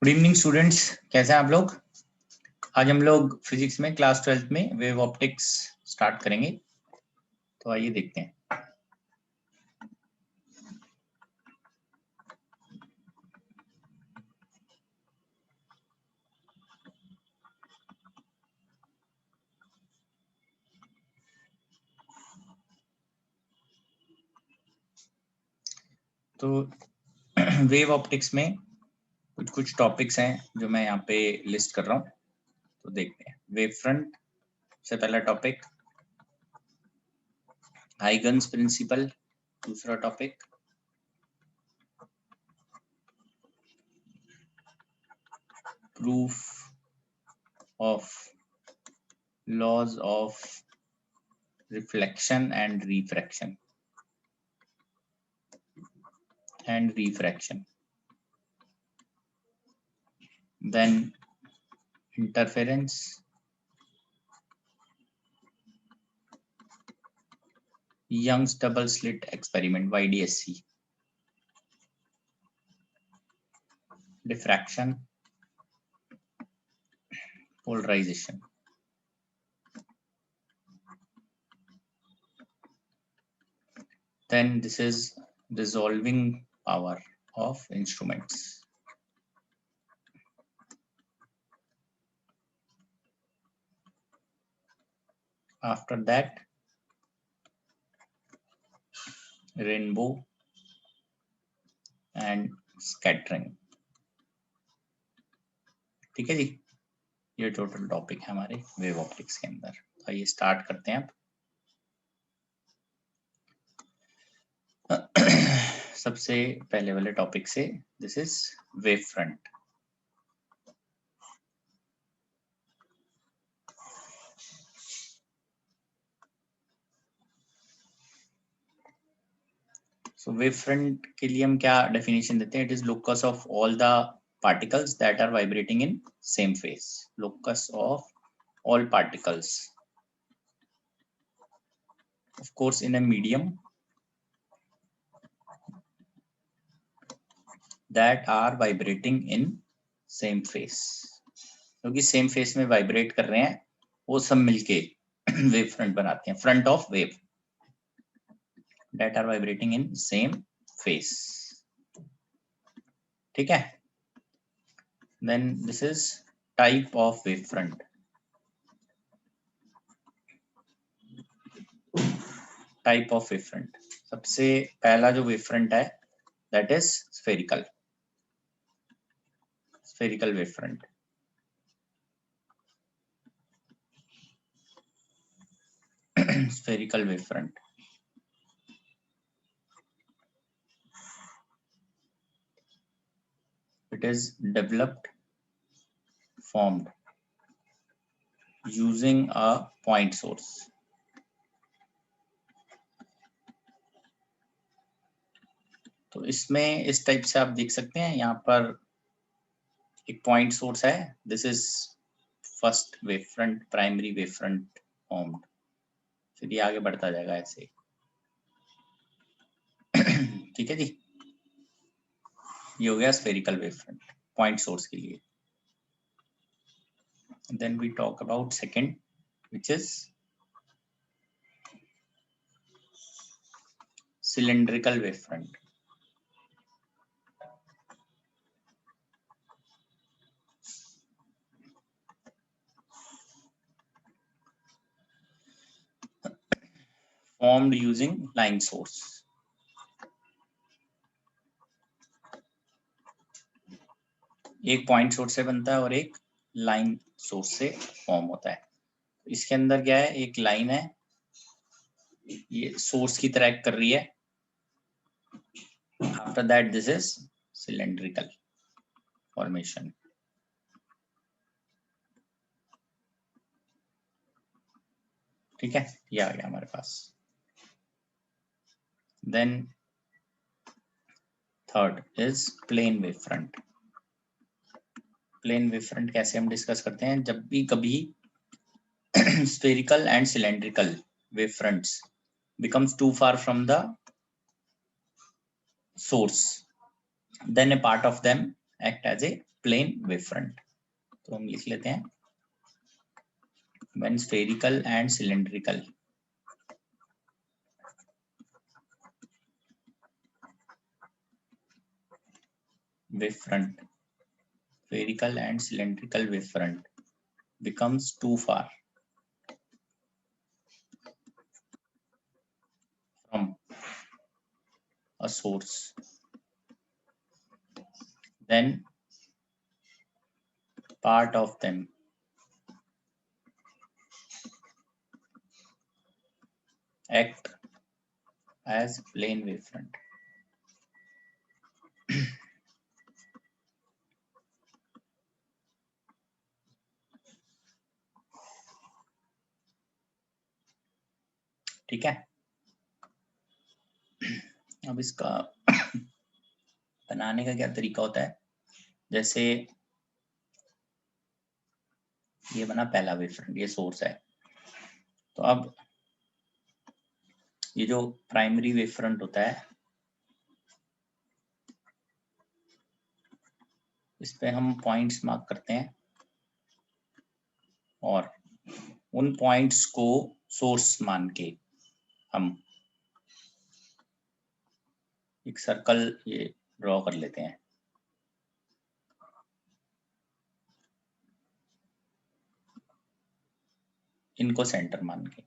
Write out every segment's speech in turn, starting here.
Good evening students, कैसे हैं आप लोग। आज हम लोग फिजिक्स में क्लास 12th में वेव ऑप्टिक्स स्टार्ट करेंगे। तो आइए देखते हैं। तो वेव ऑप्टिक्स में कुछ टॉपिक्स हैं जो मैं यहाँ पे लिस्ट कर रहा हूँ। तो देखते हैं। वेव फ्रंट से पहला टॉपिक, हाइगन्स प्रिंसिपल दूसरा topic, proof of laws of reflection and refraction then interference, Young's double slit experiment YDSC, diffraction, polarization. Then this is resolving power of instruments. After that, rainbow and scattering. ठीक है जी, ये total topic है हमारे wave optics के अंदर। तो आइए start करते हैं अब। सबसे पहले वाले टॉपिक से, this is wave front. So wave front के लिए हम क्या डेफिनेशन देते हैं? It is locus of all the particles that are vibrating in same phase. Locus of all particles, of course, in a medium that are vibrating in same phase. क्योंकि same face में vibrate कर रहे हैं, वो सब मिलके wave front बनाते हैं। Front of wave that are vibrating in same phase. ठीक है। Then this is type of wave front. Type of wave front. सबसे पहला जो wave front है, that is spherical. Spherical wave front. Spherical wave front. It is developed, formed using a point source. तो इसमें इस type से आप देख सकते हैं, यहाँ पर एक पॉइंट सोर्स है। This is first wave front, primary wave front formed. फिर ये आगे बढ़ता जाएगा ऐसे। ठीक है जी, ये हो गया spherical wave front point source के लिए। Then we talk about second, which is cylindrical wave front. Formed using line source. एक पॉइंट सोर्स से बनता है और एक लाइन सोर्स से फॉर्म होता है। इसके अंदर क्या है, एक लाइन है, ये सोर्स की तरह एक्ट कर रही है। After that this is cylindrical formation. ठीक है, ये आ गया हमारे पास। Then third is plane wave front. Plane wave front कैसे हम डिस्कस करते हैं? जब भी कभी spherical and cylindrical wave fronts becomes too far from the source, then a part of them act as a plane wave front. तो हम लिख लेते हैं when spherical and cylindrical wave front, spherical and cylindrical wave front becomes too far from a source, then part of them act as plane wavefront. ठीक है, अब इसका बनाने का क्या तरीका होता है, जैसे ये बना पहला वेवफ्रंट, ये सोर्स है। तो अब ये जो प्राइमरी वेवफ्रंट होता है, इस पे हम पॉइंट्स मार्क करते हैं और उन पॉइंट्स को सोर्स मान के हम एक सर्कल ये ड्रॉ कर लेते हैं। इनको सेंटर मान के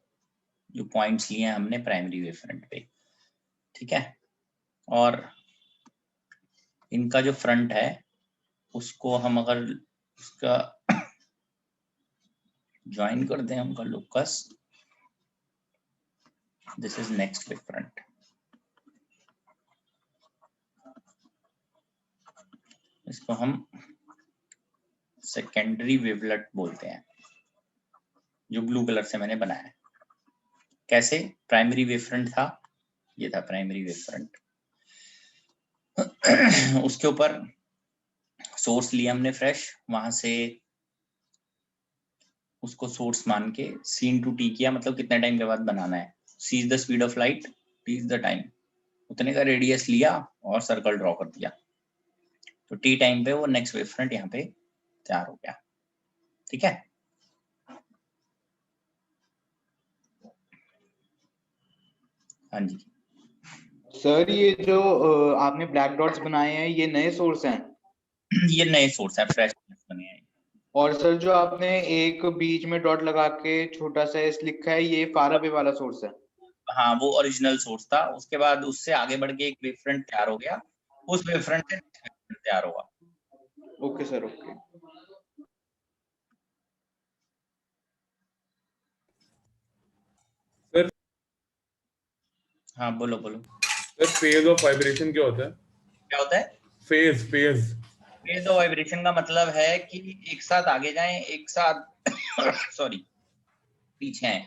जो पॉइंट्स लिए हैं हमने प्राइमरी वेवफ्रंट पे, ठीक है। और इनका जो फ्रंट है उसको हम अगर उसका ज्वाइन कर दें, उनका locus, this is next wavefront. इसको हम सेकेंडरी वेवलेट बोलते हैं, जो ब्लू कलर से मैंने बनाया है। कैसे? प्राइमरी वेवफ्रंट था, ये था प्राइमरी वेवफ्रंट, उसके ऊपर सोर्स लिया हमने फ्रेश, वहां से उसको सोर्स मान के सीन टू टी किया, मतलब कितने टाइम के बाद बनाना है। C is the speed of light, T is the time, उतने का रेडियस लिया और सर्कल ड्रॉ कर दिया। तो टी टाइम पे वो नेक्स्ट वेवफ्रंट यहाँ पे तैयार हो गया, ठीक है। हाँ जी सर, ये जो आपने ब्लैक डॉट्स बनाए हैं, ये नए सोर्स हैं? ये नए सोर्स है, फ्रेश बने हैं। और सर, जो आपने एक बीच में डॉट लगा के छोटा सा एस लिखा है, ये फार अवे वाला सोर्स है? हाँ, वो ओरिजिनल सोर्स था, उसके बाद उससे आगे बढ़ के एक वेवफ्रंट तैयार हो गया, उस वेवफ्रंट से तैयार हुआ। Okay sir, okay. सर, हाँ बोलो बोलो। सर फेज ऑफ वाइब्रेशन क्या होता है? क्या होता है? फेज फेज ऑफ वाइब्रेशन का मतलब है कि एक साथ आगे जाएं, एक साथ सॉरी पीछे आए।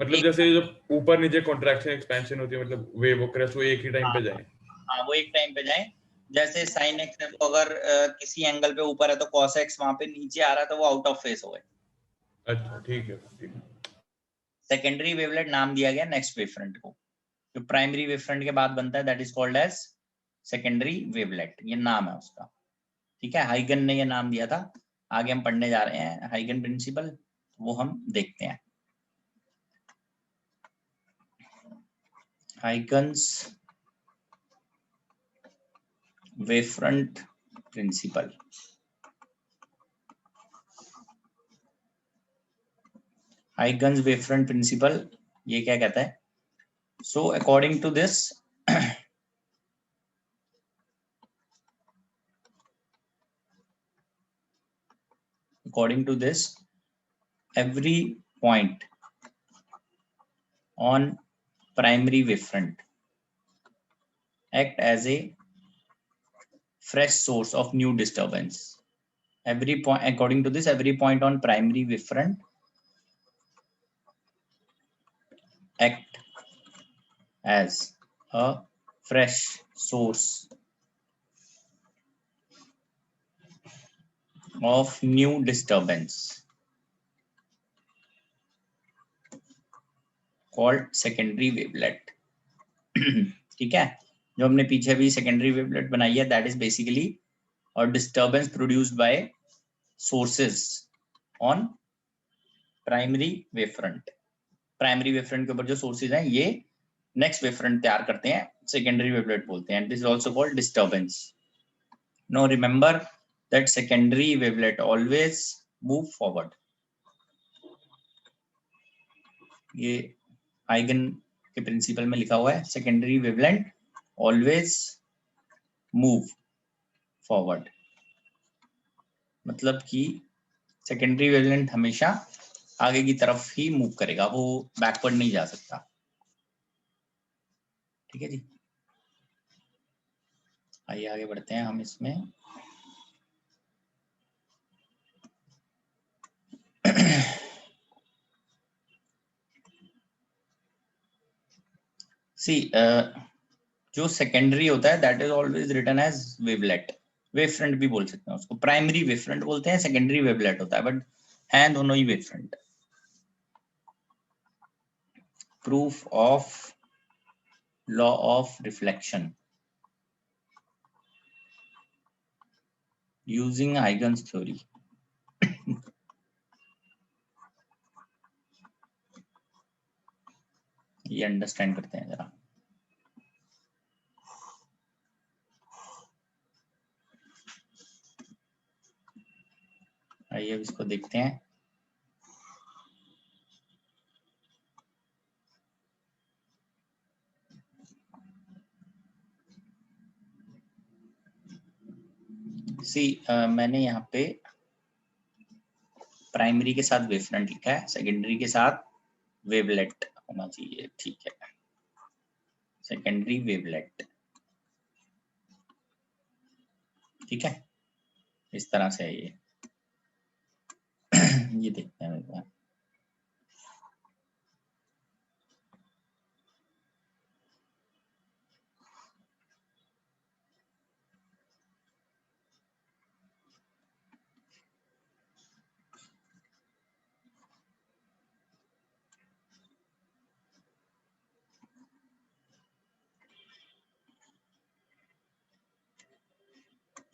मतलब जैसे जब ऊपर नीचे कॉन्ट्रैक्शन एक्सपेंशन होती है, मतलब वेव वो एक ही टाइम पे जाए। हाँ, वो एक टाइम पे जाएं। जैसे साइन एक्स है, तो अगर किसी एंगल पे ऊपर है तो कॉस एक्स वहां पे नीचे आ रहा है तो वो आउट ऑफ फेज हो गए। अच्छा, ठीक है। सेकेंडरी वेवलेट नाम दिया गया नेक्स्ट वेवफ्रंट को, जो प्राइमरी वेवफ्रंट के बाद बनता है, that is called as secondary wavelet, ये नाम है उसका, ठीक है। हाइगन ने ये नाम दिया था। आगे हम पढ़ने जा रहे हैं हाइगन प्रिंसिपल, वो हम देखते हैं। Huygens wavefront principle, Huygens wavefront principle ये क्या कहता है? So according to this every point on primary wavefront act as a fresh source of new disturbance. According to this, every point on primary wavefront act as a fresh source of new disturbance called secondary wavelet. ठीक है, जो हमने पीछे भी secondary wavelet बनाई है, that is basically और disturbance produced by sources on primary wavefront. Primary wavefront के ऊपर जो सोर्सेज हैं ये नेक्स्ट वेवफ्रंट तैयार करते हैं, सेकेंडरी वेवलेट बोलते हैं। This is also called disturbance. No remember that secondary wavelet always move forward. ये हाइगन के प्रिंसिपल में लिखा हुआ है, secondary wavelet always move forward, मतलब कि सेकेंडरी वेवलेट हमेशा आगे की तरफ ही मूव करेगा, वो बैकवर्ड नहीं जा सकता। ठीक है जी, आइए आगे बढ़ते हैं हम इसमें। सी जो सेकेंडरी होता है that is always written as wavelet. Wavefront भी बोल सकते हैं उसको, प्राइमरी वेवफ्रंट बोलते हैं, सेकेंडरी वेवलेट होता है, बट हैं दोनों ही wavefront. Proof of law of reflection using Huygens theory. ये अंडरस्टैंड करते हैं जरा। आइए अब इसको देखते हैं। मैंने यहाँ पे प्राइमरी के साथ वेवफ्रंट लिखा है, सेकेंडरी के साथ वेवलेट होना चाहिए। ठीक है, सेकेंडरी वेवलेट। ठीक है, इस तरह से है ये। ये देखते हैं एक बार।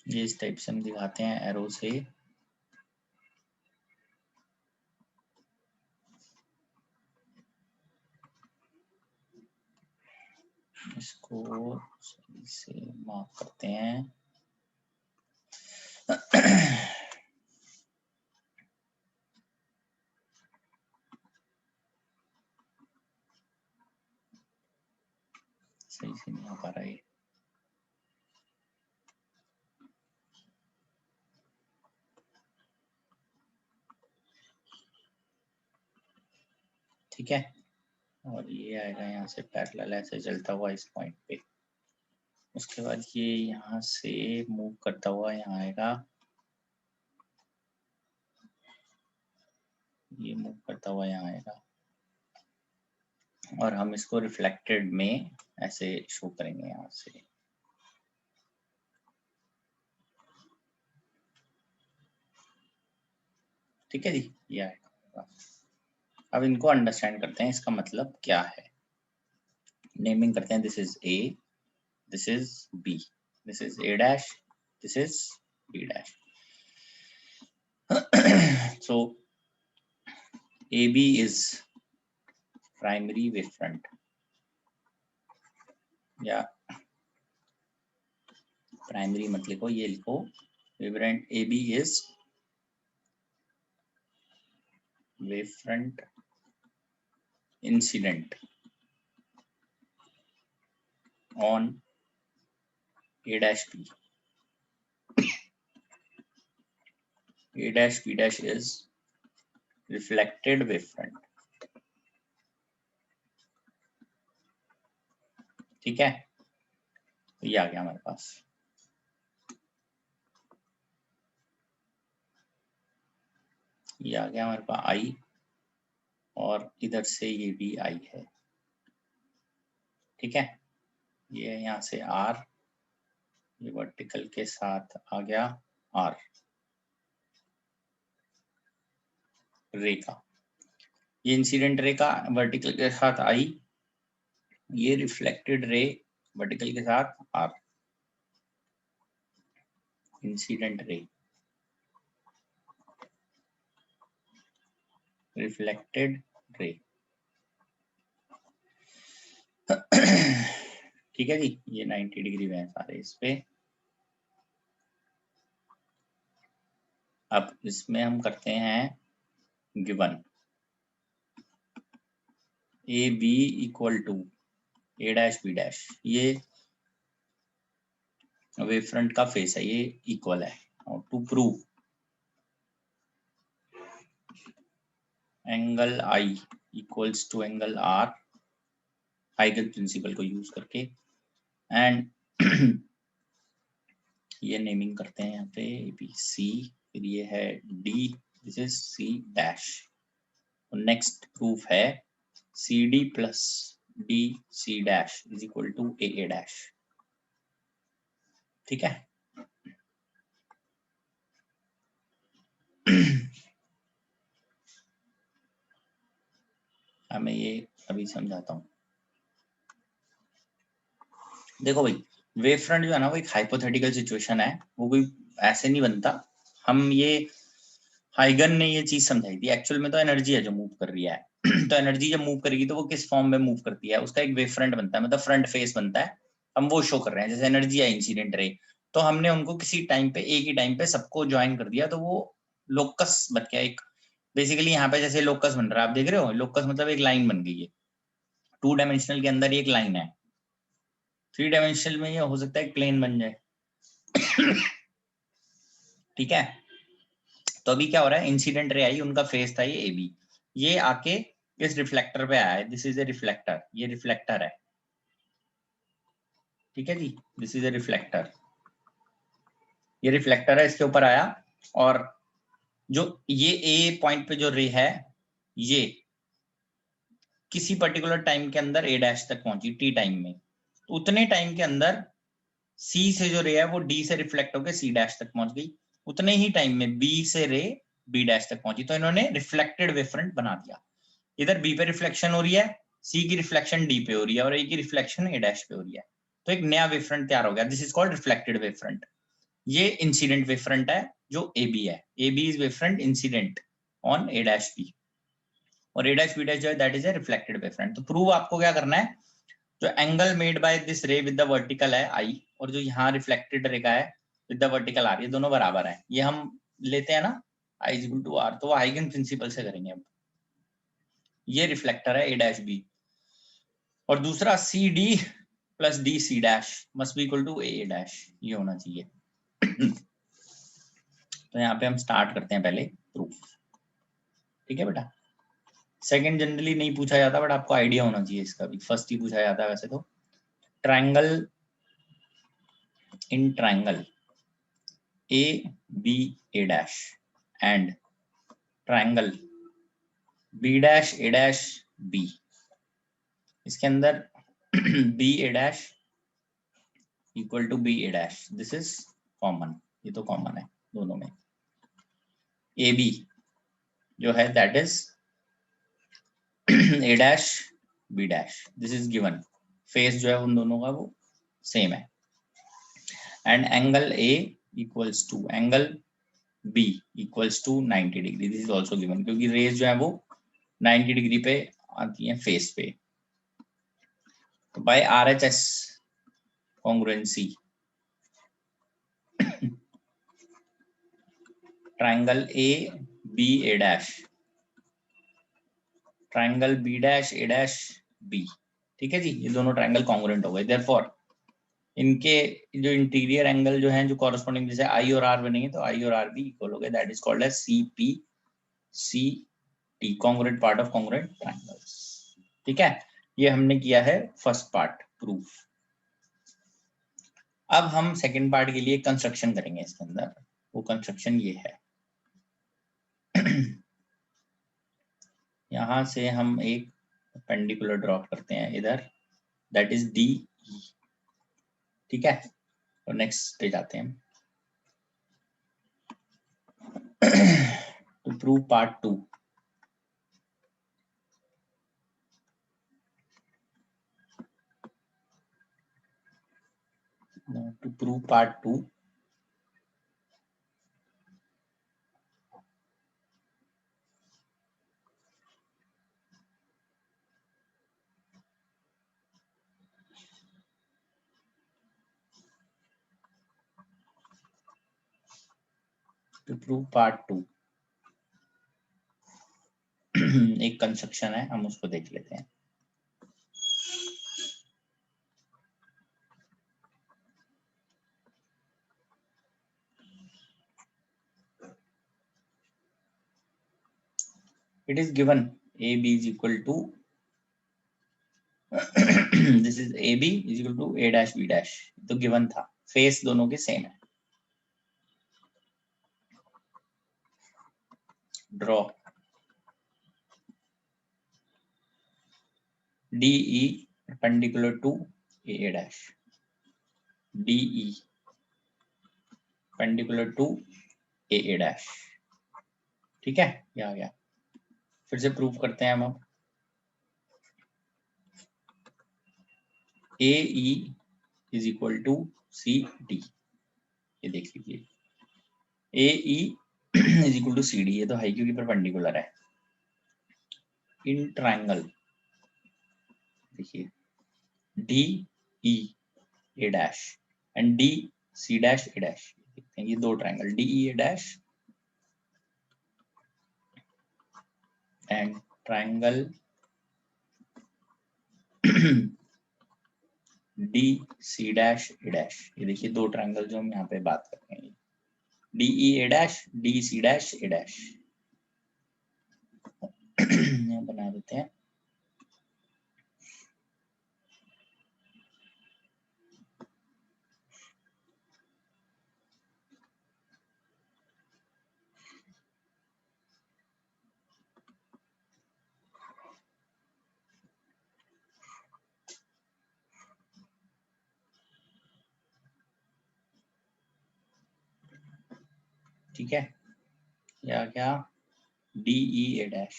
ये इस टाइप से हम दिखाते हैं एरो से। इसको सही से मार्क करते हैं। सही से नहीं आ पा रहा है। ठीक है, और ये आएगा यहाँ से पैरेलल ऐसे चलता हुआ इस पॉइंट पे। उसके बाद ये यहाँ से मूव करता हुआ यहाँ आएगा, ये मूव करता हुआ यहाँ आएगा, और हम इसको रिफ्लेक्टेड में ऐसे शो करेंगे यहाँ से। ठीक है जी, ये आएगा। अब इनको अंडरस्टैंड करते हैं, इसका मतलब क्या है। नेमिंग करते हैं, this is A, this is B, this is A dash, this is B dash. So AB is primary wavefront, या प्राइमरी मत लिखो, ये लिखो wavefront AB is wavefront incident on A dash B. A dash B dash is reflected wavefront. ठीक है, तो ये आ गया हमारे पास। ये आ गया हमारे पास I, और इधर से ये भी I है। ठीक है, ये यहाँ से R, ये वर्टिकल के साथ आ गया R रे का, ये इंसिडेंट रे का वर्टिकल के साथ I, ये रिफ्लेक्टेड रे वर्टिकल के साथ R। Incident ray, reflected ray. ठीक है जी, ये 90 डिग्री में है सारे इस पे। अब इसमें हम करते हैं given A B equal to A dash B dash, ये वेव फ्रंट का फेस है, ये इक्वल है। और to prove angle I equals to angle R, Huygen principle को यूज करके, एंड ये नेमिंग करते हैं यहाँ पे बी सी, फिर ये है D, this is C dash. Next proof है C D plus D C dash is equal to A dash. ठीक है। मैं ये अभी समझाता हूँ। देखो भाई, वेव फ्रंट जो है ना वो एक हाइपोथेटिकल सिचुएशन है, वो कोई ऐसे नहीं बनता। हम ये हाइगन ने ये चीज समझाई थी, एक्चुअल में तो एनर्जी है जो मूव कर रही है। तो एनर्जी जब मूव करेगी तो वो किस फॉर्म में मूव करती है, उसका एक वेव फ्रंट बनता है, मतलब फ्रंट फेस बनता है। हम वो शो कर रहे हैं, जैसे एनर्जी है इंसिडेंट रे, तो हमने उनको किसी टाइम पे एक ही टाइम पे सबको ज्वाइन कर दिया, तो वो लोकस बन गया एक। बेसिकली यहाँ पे जैसे लोकस बन रहा है, आप देख रहे हो, लोकस मतलब एक लाइन बन गई है। 2 डायमेंशनल के अंदर एक लाइन है, 3 डायमेंशनल में ये हो सकता है एक प्लेन बन जाए। ठीक है। तो अभी क्या हो रहा है, इंसिडेंट रे आई, उनका फेस था ये ए बी, ये आके इस रिफ्लेक्टर पे आया है, दिस इज ए रिफ्लेक्टर, ये रिफ्लेक्टर है। ठीक है जी, दिस इज ए रिफ्लेक्टर, ये रिफ्लेक्टर है, इसके ऊपर आया, और जो ये ए पॉइंट पे जो रे है, ये किसी पर्टिकुलर टाइम के अंदर ए डैश तक पहुंची, टी टाइम में, तो उतने टाइम के अंदर सी से जो रे है वो डी से रिफ्लेक्ट होकर सी डैश तक पहुंच गई, उतने ही टाइम में बी से रे बी डैश तक पहुंची, तो इन्होंने रिफ्लेक्टेड वेव फ्रंट बना दिया। इधर बी पे रिफ्लेक्शन हो रही है, सी की रिफ्लेक्शन डी पे हो रही है, और ए की रिफ्लेक्शन ए डैश पे हो रही है, तो एक नया वेव फ्रंट तैयार हो गया, this is called reflected wave front. ये इंसिडेंट वेव फ्रंट है जो ए बी है, A B is wave front incident on A dash B, और ए डैश बी डैश जो है that is A reflected wave front. तो prove आपको क्या करना है, जो angle made by this ray with the vertical है आई, और जो यहाँ रिफ्लेक्टेड रे का है विद द वर्टिकल आर, ये दोनों बराबर है, ये हम लेते हैं ना आई इज इक्वल टू आर, तो वो हाइगन प्रिंसिपल से करेंगे। अब ये रिफ्लेक्टर है ए डैश बी, और दूसरा C D plus D C dash must be equal to A dash, ये होना चाहिए। तो यहाँ पे हम स्टार्ट करते हैं पहले प्रूफ। ठीक है बेटा, सेकंड जनरली नहीं पूछा जाता, बट आपको आइडिया होना चाहिए इसका भी, फर्स्ट ही पूछा जाता है वैसे तो। Triangle, in triangle A B A dash and triangle B dash A dash B, इसके अंदर B A dash equal to B A dash, this is common, ये तो कॉमन है दोनों में। ए बी जो है that is A dash B dash, this is given, face जो है उन दोनों का वो सेम है, and angle A equals to angle B equals to 90 degree, this is also given, क्योंकि रेज जो है वो 90 डिग्री पे आती है फेस पे। तो by RHS congruency triangle A B A dash, triangle B dash A dash B, ठीक है जी, ये दोनों ट्रायंगल कॉन्ग्रुएंट हो गए, देयरफॉर इनके जो इंटीरियर एंगल जो है जो कॉरेस्पॉन्डिंग, जैसे आई और आर बनेंगे तो आई और आर भी इक्वल हो गए, that is called as C P C T, congruent part of congruent triangles. ठीक है, ये हमने किया है फर्स्ट पार्ट प्रूफ। अब हम सेकंड पार्ट के लिए कंस्ट्रक्शन करेंगे इसके अंदर, वो कंस्ट्रक्शन ये है। यहां से हम एक परपेंडिकुलर ड्रॉ करते हैं इधर, दैट इज डी, ठीक है, और नेक्स्ट पे जाते हैं to prove part 2। To prove part 2, to prove part 2 एक कंस्ट्रक्शन है, हम उसको देख लेते हैं। It is given AB is equal to this is AB is equal to A dash B dash, तो given था, फेस दोनों के सेम है। Draw DE perpendicular to AA dash, DE perpendicular to AA dash, ठीक है, ये आ गया। फिर से प्रूव करते हैं हम अब। AE is equal to CD, ये देख लीजिए, AE is equal to CD, ये तो है क्योंकि परपेंडिकुलर है। इन ट्रायंगल देखिए DE A dash and DC dash A dash, देखते हैं ये दो triangle DE A dash and triangle DC dash A dash, ये देखिए दो ट्रायंगल जो हम यहाँ पे बात कर रहे हैं, DE A dash DC dash A dash, यहाँ बना देते हैं। ठीक है, या क्या DE A dash,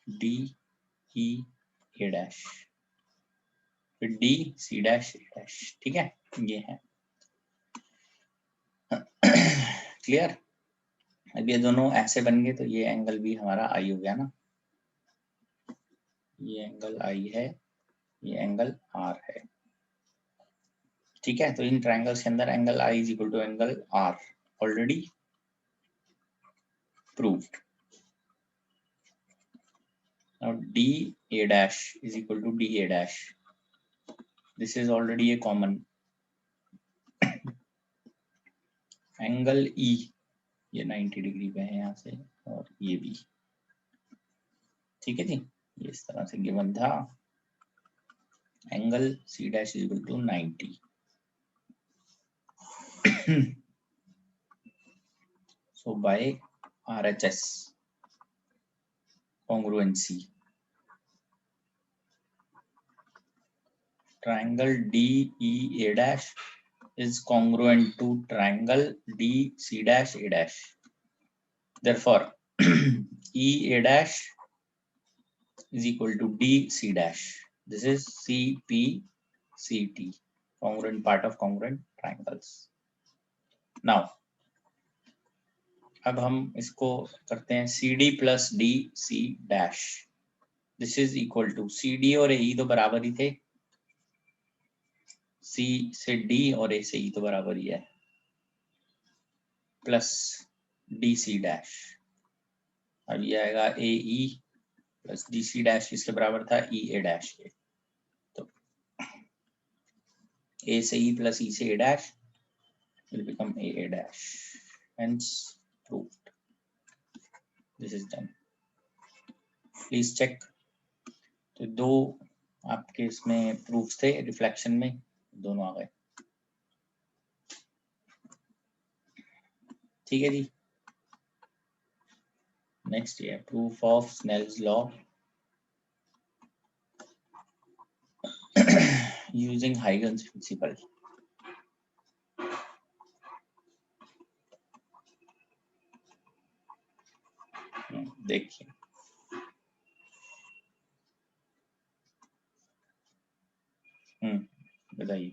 DE A dash, फिर DC dash A dash, ठीक है, ये है क्लियर। अब ये दोनों ऐसे बन गए तो ये एंगल भी हमारा आई हो गया ना, ये एंगल आई है, ये एंगल आर है, ठीक है। तो इन ट्रायंगल्स के अंदर angle i is equal to angle r already proved. Now DA dash is equal to DA dash. This is already a common. Angle E ये 90 डिग्री पे है यहाँ से, और ये भी, ठीक है जी, ये इस तरह से गिवन था। Angle C dash is equal to 90. So by RHS congruency, triangle DEA dash is congruent to triangle DC dash A dash. Therefore, EA dash is equal to DC dash. This is CPCT, congruent part of congruent triangles. Now, अब हम इसको करते हैं CD plus DC dash. This is equal to CD और AE तो बराबर ही थे, C से D और A से E तो बराबर ही है, प्लस DC dash। अब ये आएगा AE प्लस DC dash, इसके बराबर था EA dash के, तो A से E प्लस E से A dash will become AA dash, hence proved. This is done. Please check. तो दो आपके इसमें प्रूफ्स थे रिफ्लेक्शन में, दोनों आ गए, ठीक है जी। नेक्स्ट ये proof of Snell's law using Huygens principle. देखिए बताइए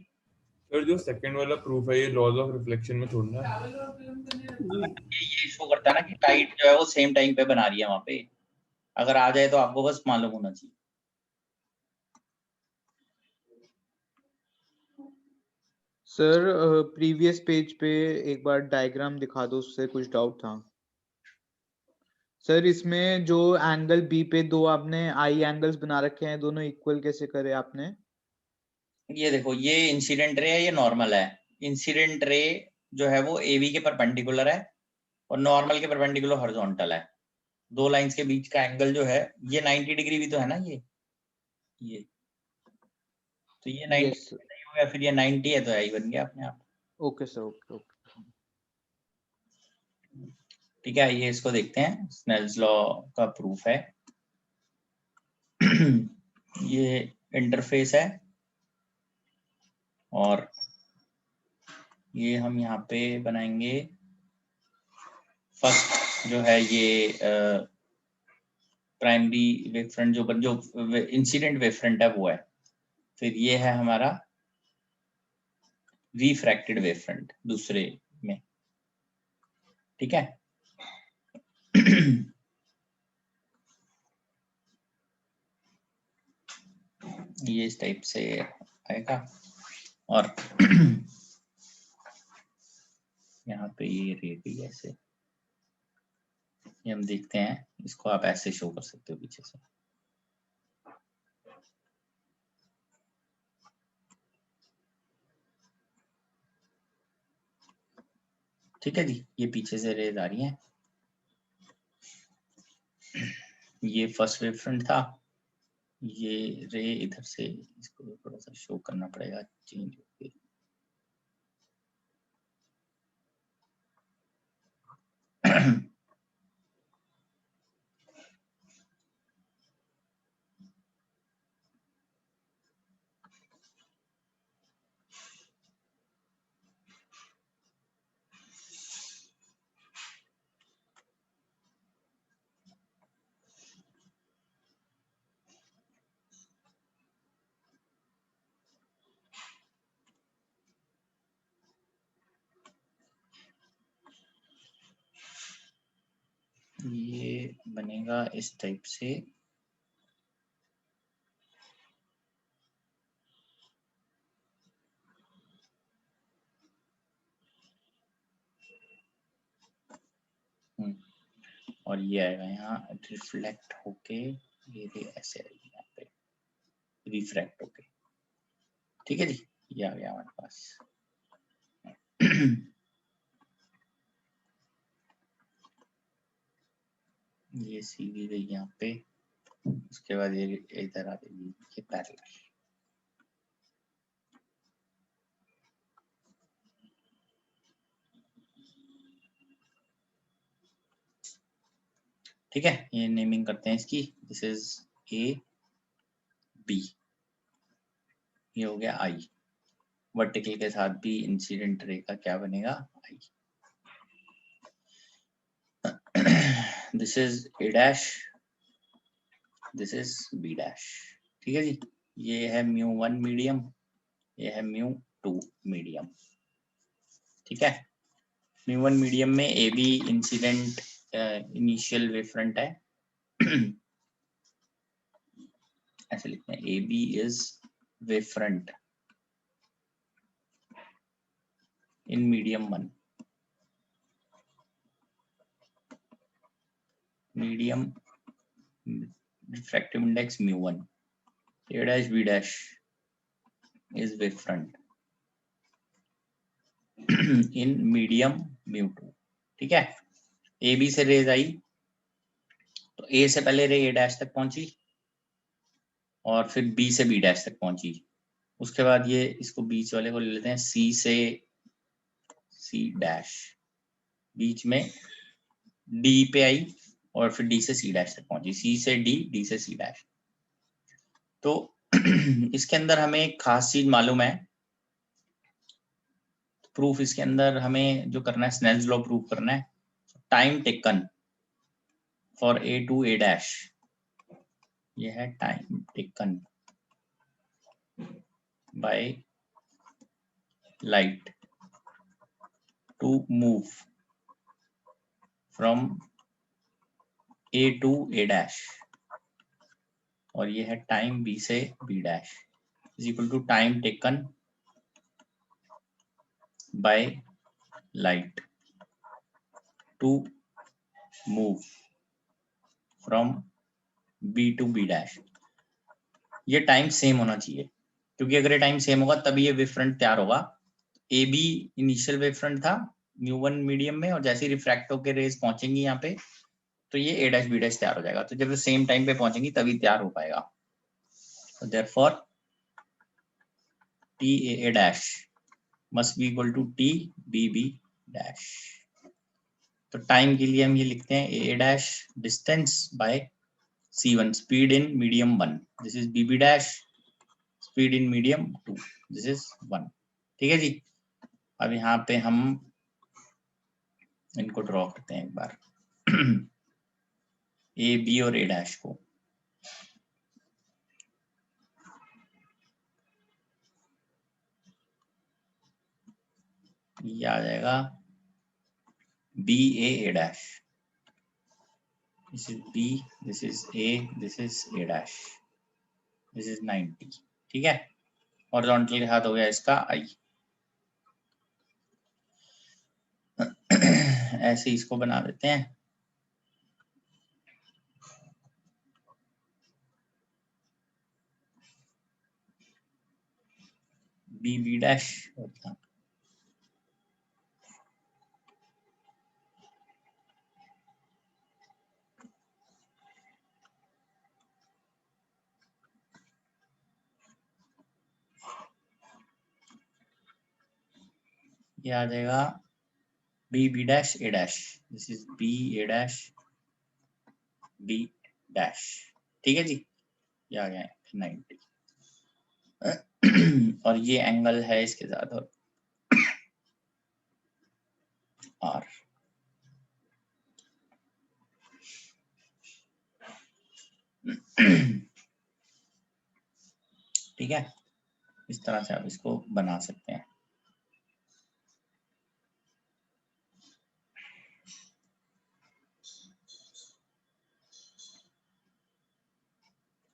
सर, जो सेकंड वाला प्रूफ है ये लॉज ऑफ रिफ्लेक्शन में छोड़ना है, ये शो करता है ना कि टाइट जो है वो सेम टाइम पे बना रही है वहां पे, अगर आ जाए तो आपको बस मालूम होना चाहिए। सर प्रीवियस पेज पे एक बार डायग्राम दिखा दो, उससे कुछ डाउट था सर। इसमें जो एंगल बी पे दो आपने आई एंगल्स बना रखे हैं, दोनों इक्वल कैसे करे आपने? ये देखो, ये इंसिडेंट रे है, ये नॉर्मल है। इंसिडेंट रे जो है वो एबी के परपेंडिकुलर है और नॉर्मल के परपेंडिकुलर हॉरिजॉन्टल है। दो लाइंस के बीच का एंगल जो है ये 90 डिग्री भी तो है ना, ये तो ये 90 यस नहीं हो गया, फिर ये 90 है तो आई बन गया अपने आप। Okay sir, okay okay. ठीक है, ये इसको देखते हैं, स्नेल्स लॉ का प्रूफ है। ये इंटरफेस है और ये हम यहाँ पे बनाएंगे। फर्स्ट जो है ये प्राइमरी वेव फ्रंट, जो इंसिडेंट वेव फ्रंट है वो है। फिर ये है हमारा रिफ्रैक्टेड वेव फ्रंट दूसरे में। ठीक है। ये इस टाइप से आएगा और यहाँ पे ये रेडी ऐसे, ये हम देखते हैं, इसको आप ऐसे शो कर सकते हो पीछे से। ठीक है जी, ये पीछे से रेज आ रही हैं। ये फर्स्ट वेव फ्रंट था, ये रे इधर से, इसको थोड़ा सा शो करना पड़ेगा चेंज होके। ये बनेगा इस टाइप से। और ये आएगा यहाँ रिफ्लेक्ट होके, ये रे ऐसे आएगी यहाँ पे रिफ्रैक्ट होके। ठीक है जी, ये आ गया हमारे पास। ये सीधी गई यहाँ पे, उसके बाद ये इधर आ जाएगी, ये पैरेलल। ठीक है, ये नेमिंग करते हैं इसकी। दिस इज ए बी, ये हो गया आई। वर्टिकल के साथ भी इंसिडेंट रे का क्या बनेगा, I. This is A dash, this is B dash. ठीक है जी, ये है μ1 मीडियम, ये है μ2 मीडियम। ठीक है, μ1 मीडियम में A B incident initial wave front है। ऐसे लिखते हैं, A B is wave front in medium 1, medium refractive index μ1, a dash b dash is wave front in medium μ2। ठीक है, ए बी से रेज आई तो ए से पहले रे ए डैश तक पहुंची और फिर बी से बी डैश तक पहुंची। उसके बाद ये इसको बीच वाले को ले लेते हैं, सी से सी डैश, बीच में डी पे आई और फिर डी से सी डैश तक पहुंची, सी से डी, डी से सी डैश। तो इसके अंदर हमें एक खास चीज मालूम है, प्रूफ इसके अंदर हमें जो करना है, स्नेल्स लॉ प्रूफ करना है। Time taken for A to A dash, ये है time taken by light to move from A to A dash, और ये है टाइम बी से B dash is equal to time taken by light to move from B to B dash। ये time same होना चाहिए, क्योंकि अगर ये टाइम सेम होगा तभी ये वेव फ्रंट तैयार होगा। A B initial wave front था μ1 मीडियम में, और जैसे ही रिफ्रैक्ट होकर रेज पहुंचेंगी यहाँ पे तो ये ए डैश बी डैश तैयार हो जाएगा। तो जब सेम टाइम पे पहुंचेंगी तभी तैयार हो पाएगा। तो therefore T A dash must be equal to T B B dash. तो टाइम के लिए हम ये लिखते हैं A dash distance by C1 speed in medium 1, this is B B dash speed in medium 2, this is 1। ठीक है जी। अब यहाँ पे हम इनको ड्रॉ करते हैं एक बार ए बी और ए डैश को। ये आ जाएगा B A dash, this is B, this is A, this is A dash, this is 90। ठीक है, हॉरिजॉन्टल के साथ हो गया इसका आई। ऐसे इसको बना देते हैं। बी बी डैश होता, ये आ जाएगा B B dash A dash, this is B A dash B dash. ठीक है जी, ये आ गया 90। और ये एंगल है इसके साथ और आर। ठीक है, इस तरह से आप इसको बना सकते हैं।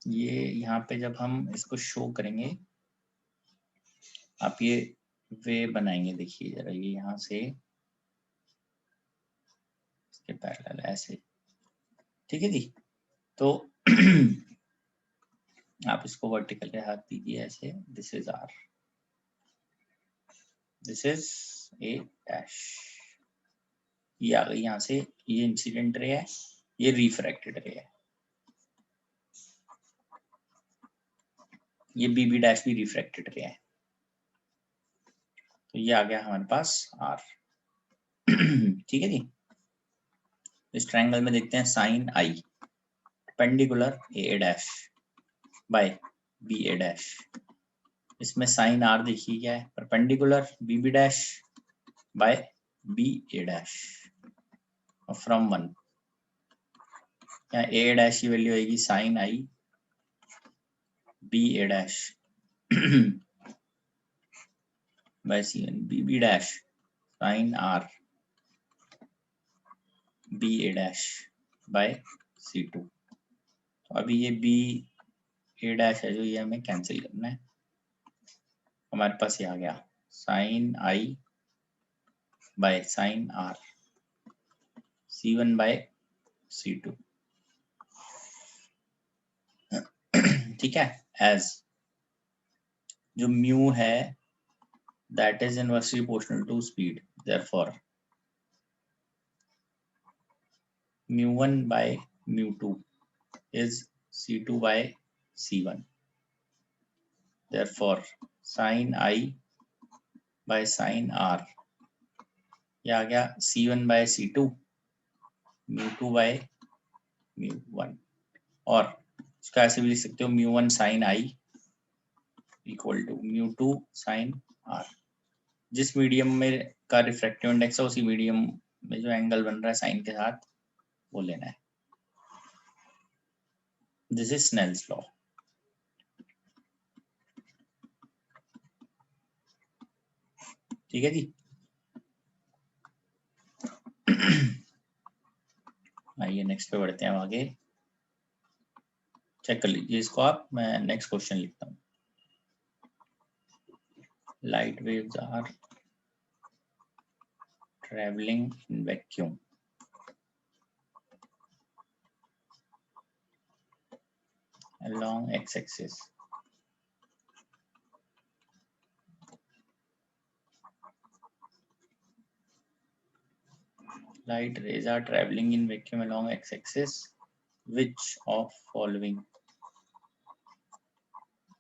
ये यहाँ पे जब हम इसको शो करेंगे, आप ये वे बनाएंगे, देखिए जरा, ये यहाँ से इसके पैरेलल ऐसे। ठीक है जी। तो आप इसको वर्टिकल के हाथ दीजिए ऐसे, this is r, this is A dash. ये आ गई यहाँ से, ये इंसिडेंट रे है, ये रिफ्रैक्टेड रे है, ये बी बी डैश भी रिफ्रैक्टेड रे है। तो ये आ गया हमारे पास आर। ठीक है जी। इस ट्रायंगल में देखते हैं sine i perpendicular A dash by B A dash. इसमें साइन आर देखिए क्या है, perpendicular B B dash by B A dash from 1। यहाँ ए डैश की वैल्यू आएगी sine i B A dash by C1, B B dash sine r B A dash by C2। तो अभी ये B A dash है जो, ये हमें कैंसिल करना है। हमारे पास ये आ गया sine i by sine r C1 by C2। ठीक है, एज जो म्यू है that is inversely proportional to speed, therefore mu1 by mu2 is C2 by C1, therefore sin I by sin R ये आ गया C1 by C2 mu2 by mu1। और इसका ऐसे भी लिख सकते हो mu1 sin I equal to mu2 sin R। जिस मीडियम में का रिफ्रैक्टिव इंडेक्स है उसी मीडियम में जो एंगल बन रहा है साइन के साथ वो लेना है। This is Snell's law. ठीक है जी। आइए नेक्स्ट पे बढ़ते हैं आगे, चेक कर लीजिए इसको आप। मैं नेक्स्ट क्वेश्चन लिखता हूँ। Light waves are traveling in vacuum along x-axis. Light rays are traveling in vacuum along x-axis. Which of following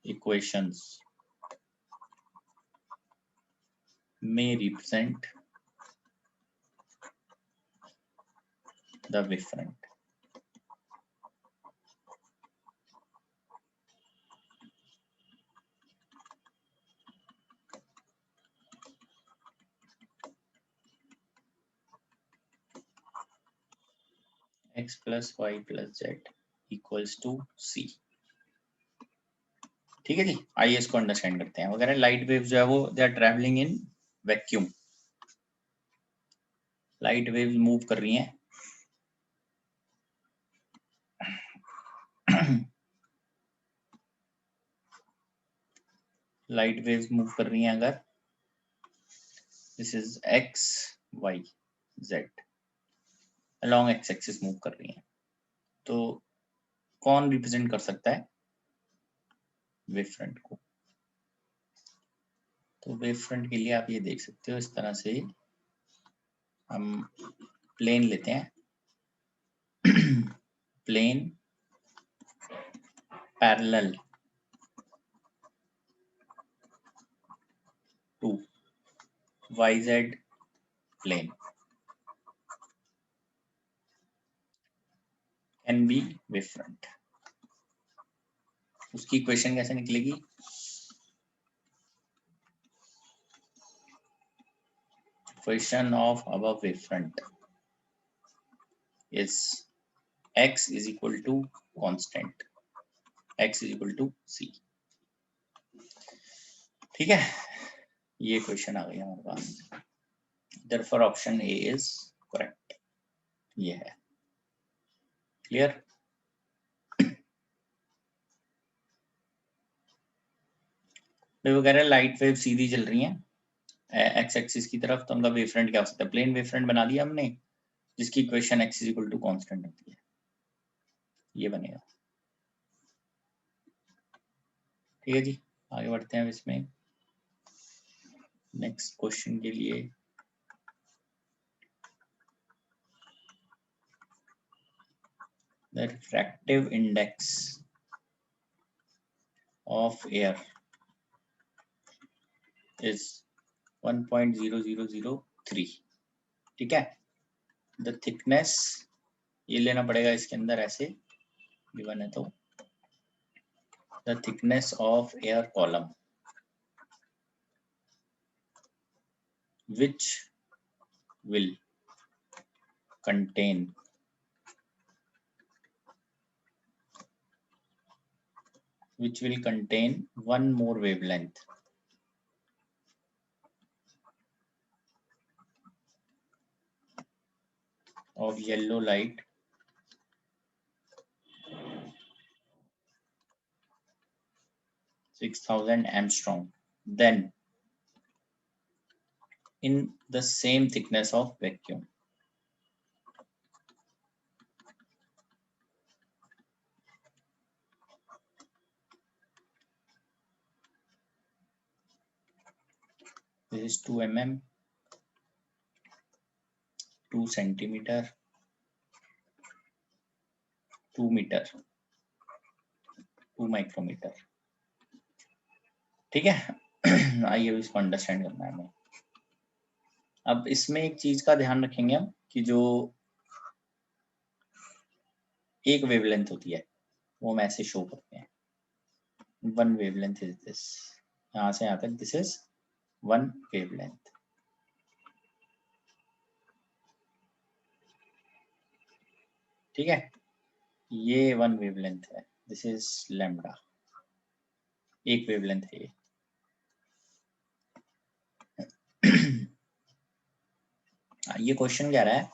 equations may represent the wavefront? X plus y plus z equals to c. ठीक है जी, आइए इसको understand करते हैं। वगैरह light wave जो है वो they are travelling in vacuum. Light waves move कर रही हैं लाइट वेव्स मूव कर रही हैं अगर this is x y z along x axis move कर रही हैं, तो कौन रिप्रेजेंट कर सकता है वेवफ्रंट को? तो वेवफ्रंट के लिए आप ये देख सकते हो, इस तरह से हम प्लेन लेते हैं plane parallel to YZ plane can be wavefront. उसकी इक्वेशन कैसे निकलेगी? Equation of above wavefront is x is equal to constant, x is equal to c। ठीक है, ये क्वेश्चन आ गया हमारे पास। Therefore option A is correct। ये है क्लियर। वगैरह लाइट वेव सीधी चल रही हैं एक्स एक्सिस की तरफ, तो उनका वेवफ्रंट क्या हो सकता है? प्लेन वेवफ्रंट बना दिया हमने, जिसकी equation x is equal to constant होती है, ये बनेगा। ठीक है जी, आगे बढ़ते हैं इसमें नेक्स्ट क्वेश्चन के लिए। The refractive index of air is 1.0003। ठीक है, द थिकनेस ये लेना पड़ेगा इसके अंदर, ऐसे गिवन है तो the thickness of air column which will contain one more wavelength of yellow light (6000 Armstrong) then in the same thickness of vacuum. This is 2 mm, 2 centimeter, 2 meter, 2 micrometer। ठीक है, आइए इसको अंडरस्टैंड करना है हमें। अब इसमें एक चीज का ध्यान रखेंगे हम कि जो एक वेवलेंथ होती है वो हम ऐसे शो करते हैं, वन वेवलेंथ इज दिस, यहां से यहां तक दिस इज वन वेवलेंथ। ठीक है, ये वन वेवलेंथ है, दिस इज लैम्डा, एक वेवलेंथ है ये। ये क्वेश्चन कह रहा है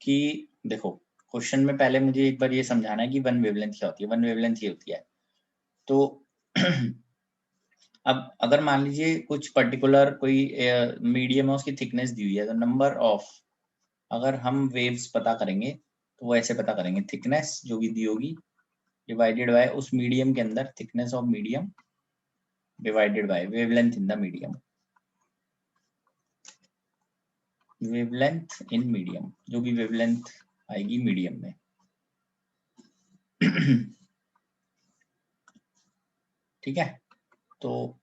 कि देखो, क्वेश्चन में पहले मुझे एक बार ये समझाना है कि वन वेवलेंथ क्या होती है। वन वेवलेंथ ये होती है, तो अब अगर मान लीजिए कुछ पर्टिकुलर कोई मीडियम है, उसकी थिकनेस दी हुई है, तो नंबर ऑफ, अगर हम वेव्स पता करेंगे तो वो ऐसे पता करेंगे, थिकनेस जो भी दी होगी डिवाइडेड बाय उस मीडियम के अंदर thickness of medium divided by wavelength in the medium, wavelength in medium, जो भी वेवलेंथ आएगी मीडियम में। ठीक है, तो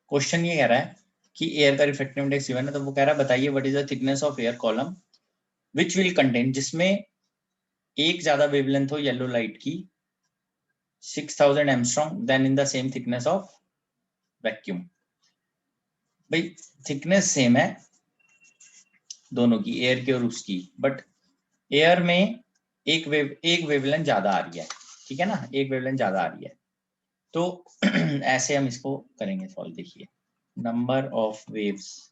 क्वेश्चन ये कह रहा है कि एयर का रिफ्रैक्टिव इंडेक्स गिवन है, तो वो कह रहा है बताइए what is the thickness of air column which will contain, जिसमें एक ज्यादा वेवलेंथ हो येलो लाइट की 6000 angstrom then in the same thickness of vacuum. भाई थिकनेस सेम है दोनों की, एयर की और उसकी, बट एयर में एक वेवलेंथ ज्यादा आ रही है, ठीक है ना, एक वेवलेंथ ज्यादा आ रही है। तो ऐसे हम इसको करेंगे सॉल्व। देखिए, number of waves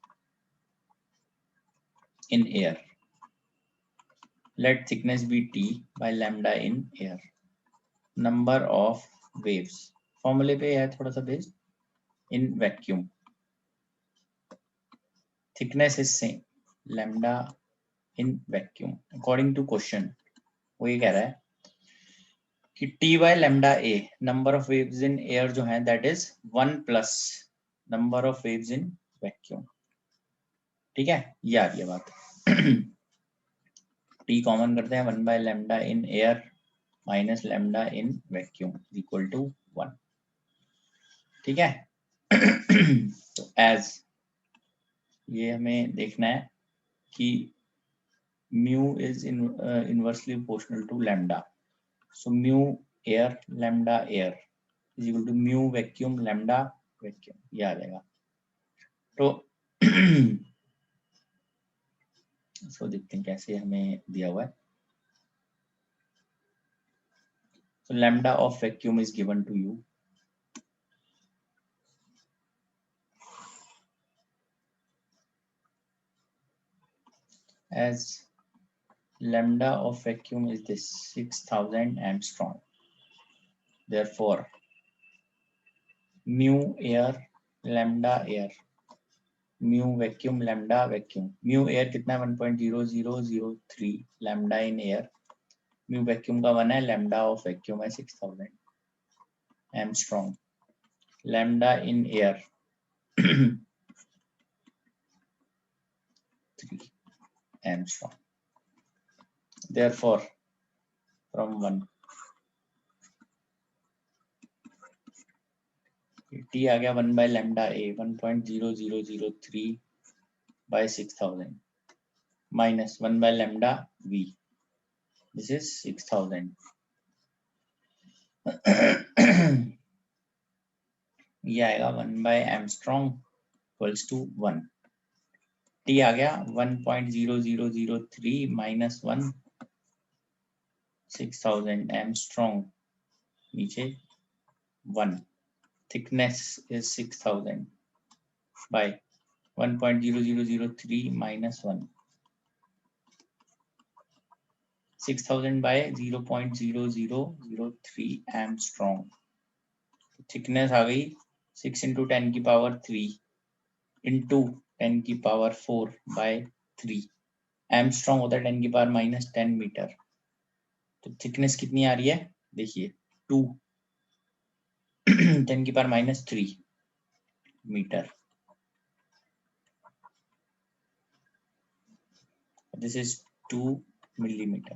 in air, let thickness be t by lambda in air, number of waves, फॉर्मूले पे है थोड़ा सा based, in vacuum thickness is same lambda in vacuum according to question। वो ये कह रहा है कि t by lambda a number of waves in air जो है that is 1 plus number of waves in vacuum। ठीक है, ये आ रही है बात। t कॉमन करते हैं, 1 by lambda in air minus lambda in vacuum equal to 1। ठीक है, तो एज ये हमें देखना है कि mu is inversely proportional to lambda, so mu air lambda air is equal to mu vacuum lambda vacuum, ये आ जाएगा। तो इसको देखते हैं कैसे हमें दिया हुआ है। So lambda of vacuum is given to you as lambda of vacuum is this 6000 Armstrong. Therefore, mu air lambda air mu vacuum lambda vacuum, mu air कितना है 1.0003 lambda in air, mu vacuum का 1 है, lambda of vacuum है 6000 Armstrong, lambda in air 3 Armstrong। Therefore, from 1 t आ गया 1 by lambda a 1.0003 by 6000 minus 1 by lambda v, this is 6000। ये आएगा 1 by Armstrong equals to 1, t आ गया 1.0003 minus 1 6000 Armstrong, नीचे 1, thickness is 6000 by 1.0003 minus 1, 6000 by 0.0003 Armstrong, thickness आ गई 6 into 10 की power 3 into 10 की पावर 4 by 3, एमस्ट्रॉन्ग होता है 10 की पावर माइनस 10 मीटर। तो थिकनेस कितनी आ रही है, देखिए 2 10 की power minus 3 metre, this is 2 millimetre.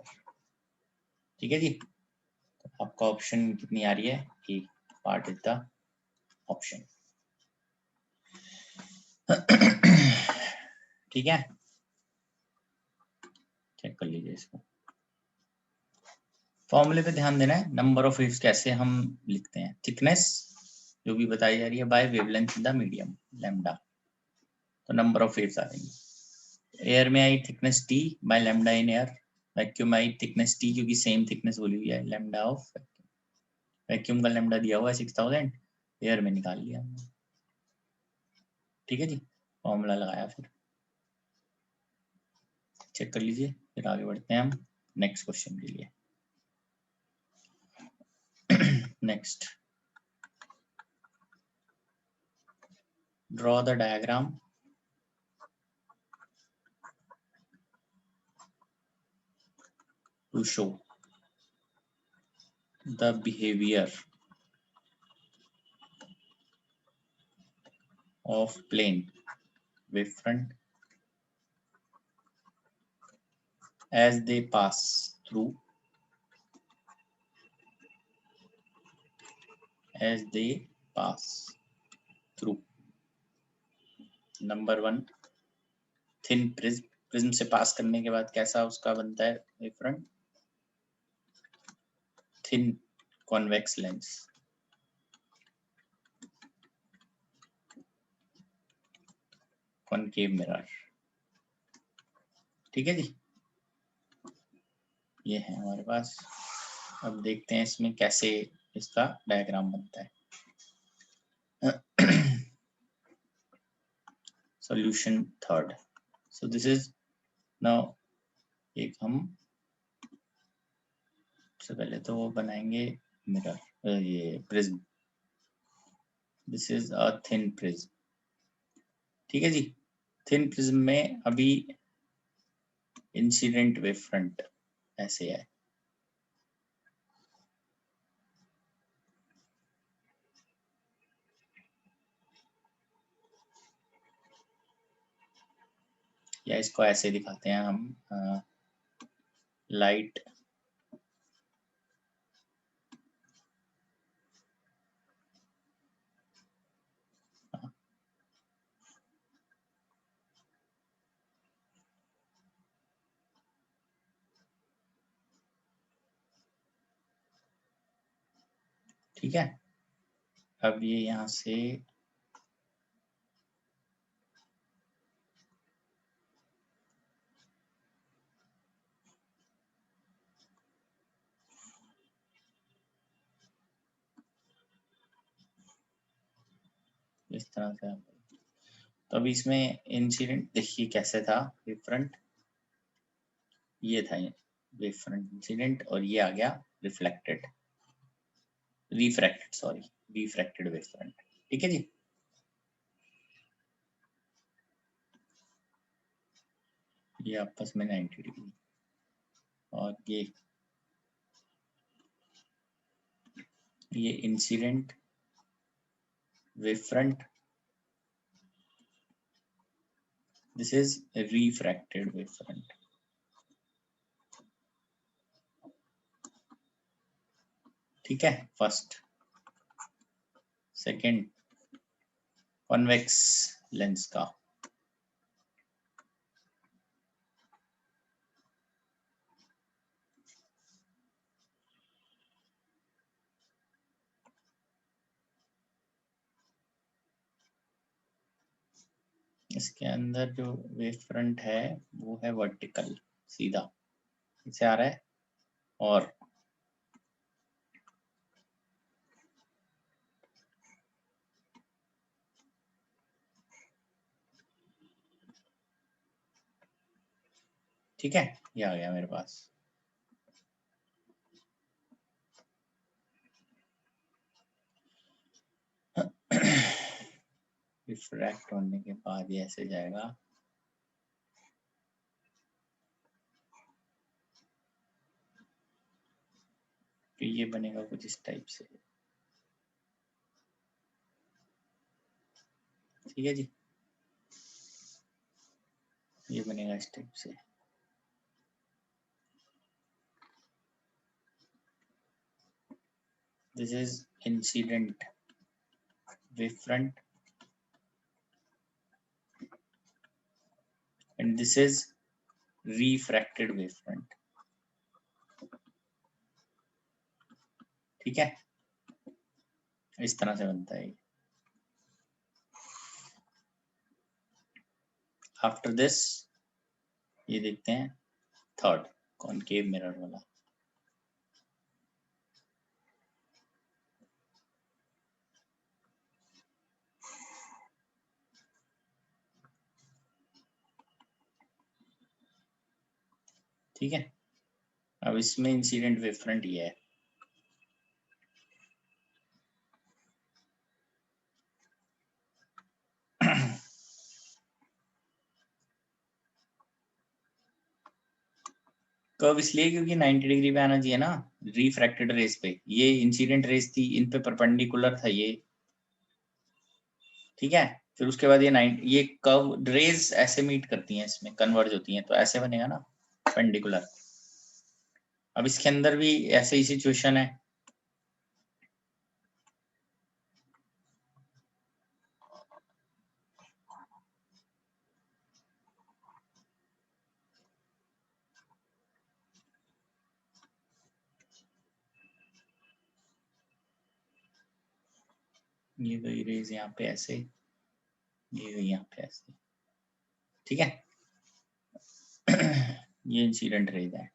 ठीक है जी, तो आपका ऑप्शन कितनी आ रही है, ए पार्ट इज द ऑप्शन। ठीक है, चेक कर लीजिए इसको। फॉर्मूले पे ध्यान देना है, नंबर ऑफ वेव्स कैसे हम लिखते हैं, थिकनेस जो भी बताई जा रही है by wavelength in the medium lambda, तो नंबर ऑफ वेव्स आ जाएंगी। एयर में आई thickness T by lambda in air, vacuum में आई थिकनेस टी क्योंकि सेम थिकनेस बोली हुई है, लैम्डा ऑफ वैक्यूम, वैक्यूम का लैम्डा दिया हुआ है 6000, एयर में निकाल लिया हमने। ठीक है जी, फॉर्मूला लगाया, फिर चेक कर लीजिए, फिर आगे बढ़ते हैं हम नेक्स्ट क्वेश्चन के लिए। Next, Draw the diagram. To show the behavior of plane wavefront as they pass through number 1 thin prism. Prism से पास करने के बाद कैसा उसका बनता है wavefront? Thin convex lens. Concave mirror. ठीक है जी, ये है हमारे पास. अब देखते हैं इसमें कैसे इसका डायग्राम बनता है. Solution third. So this is now, एक हम सबसे पहले तो वो बनाएंगे मिरर, ये prism. This is a thin prism. ठीक है जी. थिन प्रिज्म में अभी इंसिडेंट वेव फ्रंट ऐसे है. या इसको ऐसे दिखाते हैं हम, लाइट ठीक है. अब ये यहाँ से इस तरह से. तो अभी इसमें इंसिडेंट देखिए कैसे था वेव फ्रंट. ये था वेव फ्रंट इंसिडेंट, और ये आ गया reflected, refracted, sorry, refracted wave front. ठीक है जी. ये आपस में 90 डिग्री, और ये incident wave front. This is refracted wave front. ठीक है. फर्स्ट. सेकंड, कॉन्वेक्स लेंस का. इसके अंदर जो वेव फ्रंट है वो है वर्टिकल, सीधा इसे आ रहा है. और ठीक है, ये आ गया मेरे पास. रिफ्रैक्ट होने के बाद ये ऐसे जाएगा. फिर ये बनेगा कुछ इस टाइप से. ठीक है जी. ये बनेगा इस टाइप से. This is incident wave front and this is refracted wave front. ठीक है, इस तरह से बनता है. आफ्टर दिस ये देखते हैं थर्ड, कॉनकेव मिरर वाला. ठीक है. अब इसमें इंसिडेंट वेव फ्रंट ये है. कर्व इसलिए क्योंकि 90 डिग्री पे आना चाहिए ना रिफ्रैक्टेड रेस पे, ये इंसिडेंट रेस थी, इन पे परपेंडिकुलर था ये, ठीक है। फिर उसके बाद ये कर्व रेज ऐसे मीट करती हैं, इसमें कन्वर्ज होती हैं, तो ऐसे बनेगा ना परपेंडिकुलर। अब इसके अंदर भी ऐसे ही सिचुएशन है, ये गई रेज यहाँ पे ऐसे, ये गई यहाँ पे ऐसे, ठीक है। ये इंसिडेंट रेज है।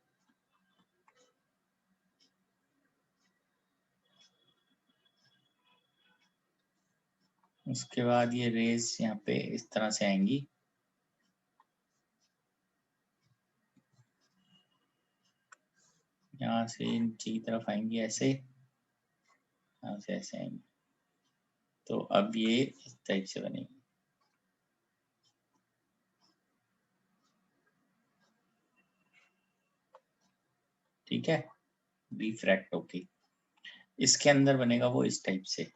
उसके बाद ये रेज यहाँ पे इस तरह से आएंगी, यहाँ से नीचे की तरफ आएंगी ऐसे, यहाँ से ऐसे आएंगी, तो अब ये इस टाइप से बनेगी, ठीक है। रिफ्रैक्ट होके इसके अंदर बनेगा वो इस टाइप से,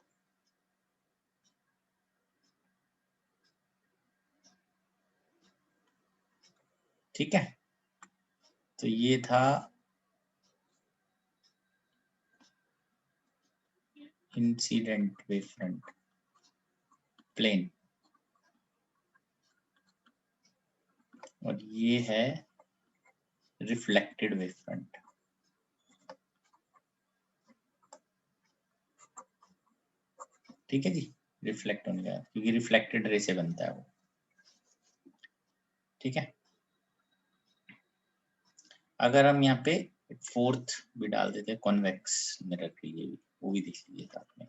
ठीक है। तो ये था इंसिडेंट वेव फ्रंट प्लेन, और ये है रिफ्लेक्टेड वेव फ्रंट, ठीक है जी। रिफ्लेक्ट होने का क्योंकि रिफ्लेक्टेड रे से बनता है वो, ठीक है। अगर हम यहाँ पे फोर्थ भी डाल देते हैं कॉन्वेक्स मिरर के लिए भी, वो भी देख लीजिए साथ में।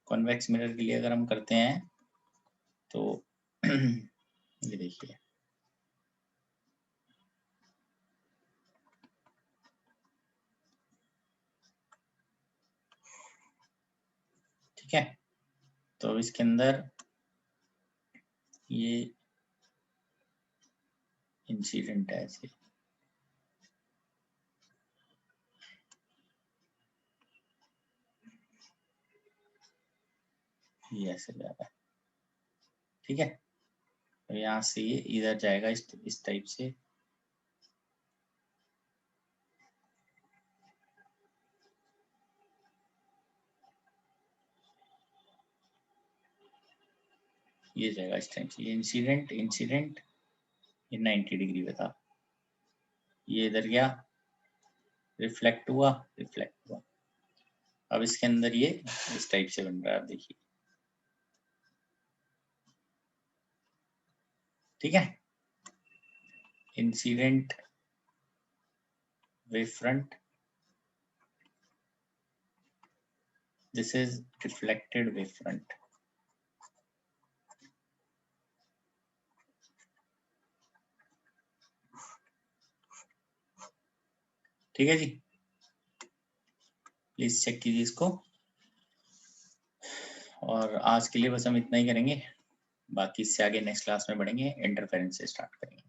कॉन्वेक्स मिरर के लिए अगर हम करते हैं तो ये देखिए, ठीक है। तो इसके अंदर ये इंसिडेंट है ऐसे, ये ऐसे जा रहा है, ठीक है। तो यहाँ से ये इधर जाएगा इस टाइप से, ये जाएगा इस टाइप से, ये इंसिडेंट इंसिडेंट, ये 90 डिग्री पे था, ये इधर गया, रिफ्लेक्ट हुआ, रिफ्लेक्ट हुआ। अब इसके अंदर ये इस टाइप से बन रहा है, आप देखिए, ठीक है। Incident wave front, this is reflected wave front, ठीक है जी। प्लीज चेक कीजिए इसको, और आज के लिए बस हम इतना ही करेंगे, बाकी इससे आगे नेक्स्ट क्लास में बढ़ेंगे, इंटरफेरेंस से स्टार्ट करेंगे।